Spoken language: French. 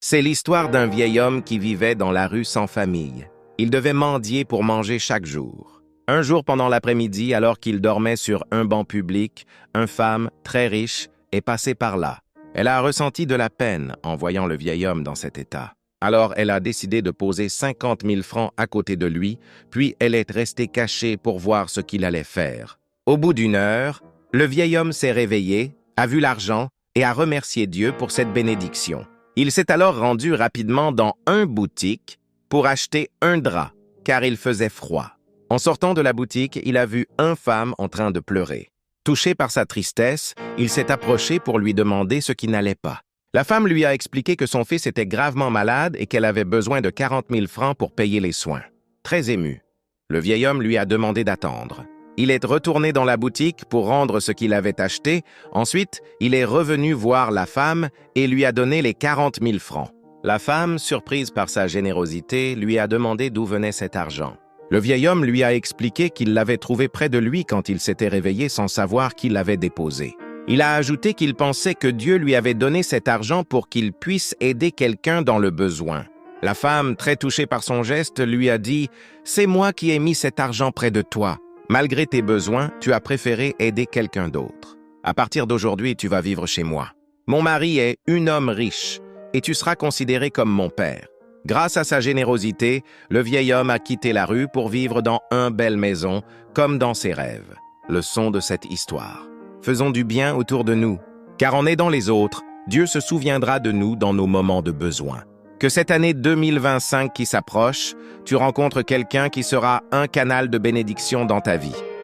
C'est l'histoire d'un vieil homme qui vivait dans la rue sans famille. Il devait mendier pour manger chaque jour. Un jour pendant l'après-midi, alors qu'il dormait sur un banc public, une femme très riche est passée par là. Elle a ressenti de la peine en voyant le vieil homme dans cet état. Alors elle a décidé de poser 50 000 francs à côté de lui, puis elle est restée cachée pour voir ce qu'il allait faire. Au bout d'une heure, le vieil homme s'est réveillé, a vu l'argent et a remercié Dieu pour cette bénédiction. Il s'est alors rendu rapidement dans une boutique pour acheter un drap, car il faisait froid. En sortant de la boutique, il a vu une femme en train de pleurer. Touché par sa tristesse, il s'est approché pour lui demander ce qui n'allait pas. La femme lui a expliqué que son fils était gravement malade et qu'elle avait besoin de 40 000 francs pour payer les soins. Très ému, le vieil homme lui a demandé d'attendre. Il est retourné dans la boutique pour rendre ce qu'il avait acheté. Ensuite, il est revenu voir la femme et lui a donné les 40 000 francs. La femme, surprise par sa générosité, lui a demandé d'où venait cet argent. Le vieil homme lui a expliqué qu'il l'avait trouvé près de lui quand il s'était réveillé sans savoir qui l'avait déposé. Il a ajouté qu'il pensait que Dieu lui avait donné cet argent pour qu'il puisse aider quelqu'un dans le besoin. La femme, très touchée par son geste, lui a dit « C'est moi qui ai mis cet argent près de toi. Malgré tes besoins, tu as préféré aider quelqu'un d'autre. À partir d'aujourd'hui, tu vas vivre chez moi. Mon mari est un homme riche et tu seras considéré comme mon père. » Grâce à sa générosité, le vieil homme a quitté la rue pour vivre dans une belle maison, comme dans ses rêves. Leçon de cette histoire. Faisons du bien autour de nous, car en aidant les autres, Dieu se souviendra de nous dans nos moments de besoin. Que cette année 2025 qui s'approche, tu rencontres quelqu'un qui sera un canal de bénédiction dans ta vie.